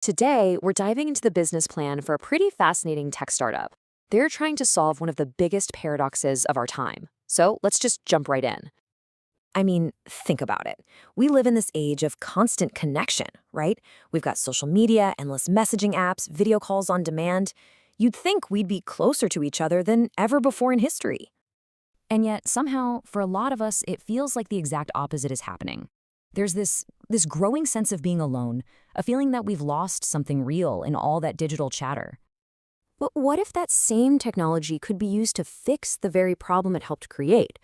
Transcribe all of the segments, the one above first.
Today, we're diving into the business plan for a pretty fascinating tech startup. They're trying to solve one of the biggest paradoxes of our time. So let's just jump right in. I mean, think about it. We live in this age of constant connection, right? We've got social media, endless messaging apps, video calls on demand. You'd think we'd be closer to each other than ever before in history. And yet, somehow, for a lot of us, it feels like the exact opposite is happening. There's this growing sense of being alone, a feeling that we've lost something real in all that digital chatter. But what if that same technology could be used to fix the very problem it helped create?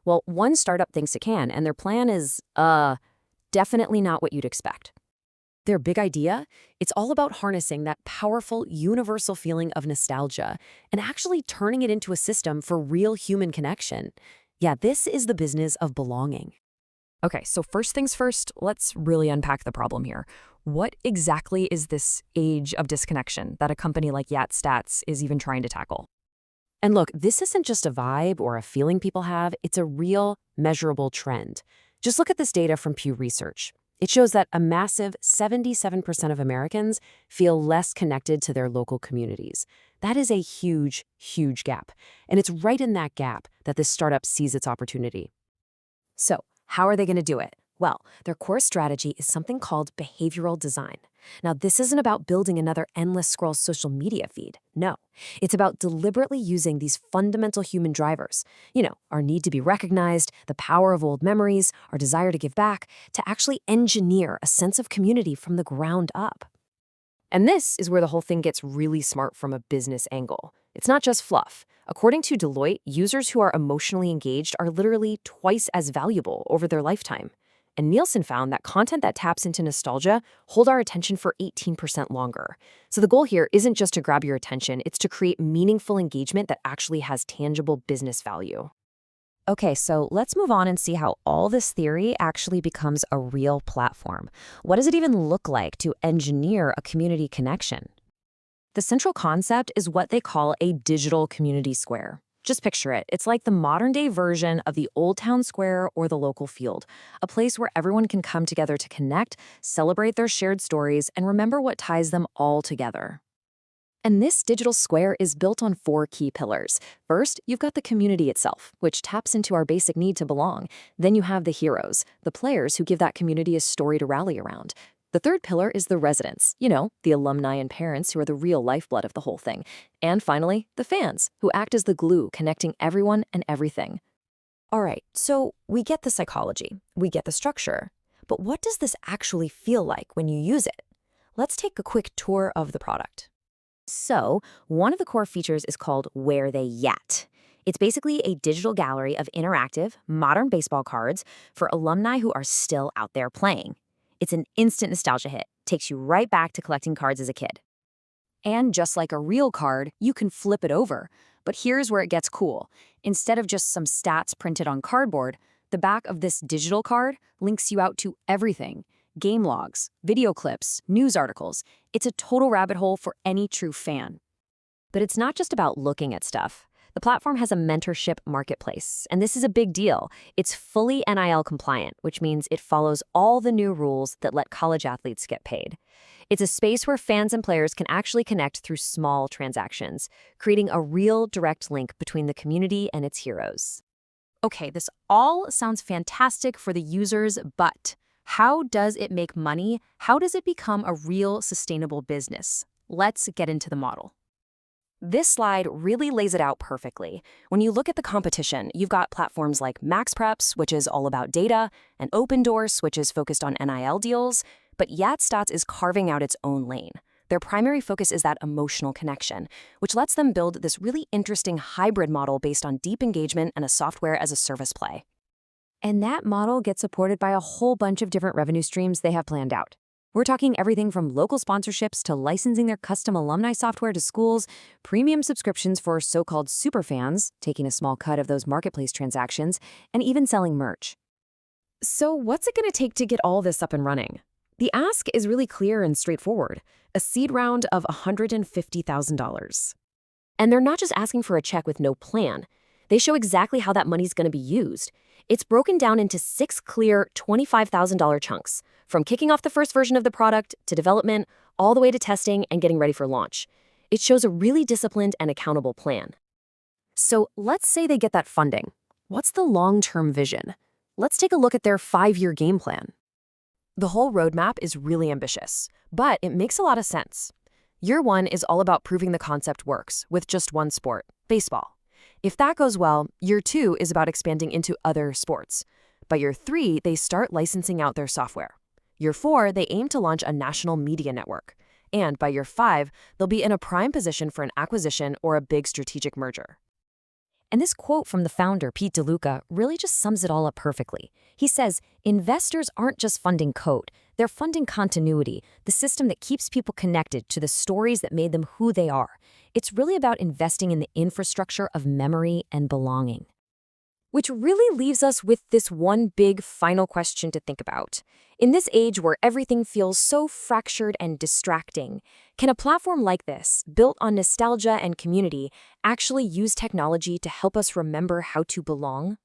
Well, one startup thinks it can, and their plan is, definitely not what you'd expect. Their big idea? It's all about harnessing that powerful, universal feeling of nostalgia and actually turning it into a system for real human connection. Yeah, this is the business of belonging. Okay, so first things first, let's really unpack the problem here. What exactly is this age of disconnection that a company like YAT Stats is even trying to tackle? And look, this isn't just a vibe or a feeling people have, it's a real, measurable trend. Just look at this data from Pew Research. It shows that a massive 77% of Americans feel less connected to their local communities. That is a huge, huge gap. And it's right in that gap that this startup sees its opportunity. So, how are they going to do it? Well, their core strategy is something called behavioral design. Now, this isn't about building another endless scroll social media feed. No, it's about deliberately using these fundamental human drivers. Our need to be recognized, the power of old memories, our desire to give back, to actually engineer a sense of community from the ground up. And this is where the whole thing gets really smart from a business angle. It's not just fluff. According to Deloitte, users who are emotionally engaged are literally twice as valuable over their lifetime. And Nielsen found that content that taps into nostalgia hold our attention for 18% longer. So the goal here isn't just to grab your attention, it's to create meaningful engagement that actually has tangible business value. Okay, so let's move on and see how all this theory actually becomes a real platform. What does it even look like to engineer a community connection? The central concept is what they call a digital community square. Just picture it. It's like the modern-day version of the old town square or the local field, a place where everyone can come together to connect, celebrate their shared stories, and remember what ties them all together. And this digital square is built on 4 key pillars. First, you've got the community itself, which taps into our basic need to belong. Then you have the heroes, the players who give that community a story to rally around. The third pillar is the residents, the alumni and parents who are the real lifeblood of the whole thing. And finally, the fans, who act as the glue connecting everyone and everything. All right, so we get the psychology, we get the structure, but what does this actually feel like when you use it? Let's take a quick tour of the product. So, one of the core features is called Where They YAT. It's basically a digital gallery of interactive, modern baseball cards for alumni who are still out there playing. It's an instant nostalgia hit, takes you right back to collecting cards as a kid. And just like a real card, you can flip it over. But here's where it gets cool. Instead of just some stats printed on cardboard, the back of this digital card links you out to everything. Game logs, video clips, news articles. It's a total rabbit hole for any true fan. But it's not just about looking at stuff. The platform has a mentorship marketplace, and this is a big deal. It's fully NIL compliant, which means it follows all the new rules that let college athletes get paid. It's a space where fans and players can actually connect through small transactions, creating a real direct link between the community and its heroes. Okay, this all sounds fantastic for the users, but how does it make money? How does it become a real sustainable business? Let's get into the model. This slide really lays it out perfectly. When you look at the competition, you've got platforms like MaxPreps, which is all about data, and OpenDoors, which is focused on NIL deals, but YatStats is carving out its own lane. Their primary focus is that emotional connection, which lets them build this really interesting hybrid model based on deep engagement and a software-as-a-service play. And that model gets supported by a whole bunch of different revenue streams they have planned out. We're talking everything from local sponsorships to licensing their custom alumni software to schools, premium subscriptions for so-called superfans, taking a small cut of those marketplace transactions, and even selling merch. So what's it going to take to get all this up and running? The ask is really clear and straightforward, a seed round of $150,000. And they're not just asking for a check with no plan. They show exactly how that money's going to be used. It's broken down into 6 clear $25,000 chunks. from kicking off the first version of the product to development, all the way to testing and getting ready for launch. It shows a really disciplined and accountable plan. So let's say they get that funding. What's the long-term vision? Let's take a look at their 5-year game plan. The whole roadmap is really ambitious, but it makes a lot of sense. Year 1 is all about proving the concept works with just one sport, baseball. If that goes well, year 2 is about expanding into other sports. By year 3, they start licensing out their software. Year 4, they aim to launch a national media network. And by year 5, they'll be in a prime position for an acquisition or a big strategic merger. And this quote from the founder, Pete DeLuca, really just sums it all up perfectly. He says, investors aren't just funding code, they're funding continuity, the system that keeps people connected to the stories that made them who they are. It's really about investing in the infrastructure of memory and belonging. Which really leaves us with this one big final question to think about. In this age where everything feels so fractured and distracting, can a platform like this, built on nostalgia and community, actually use technology to help us remember how to belong?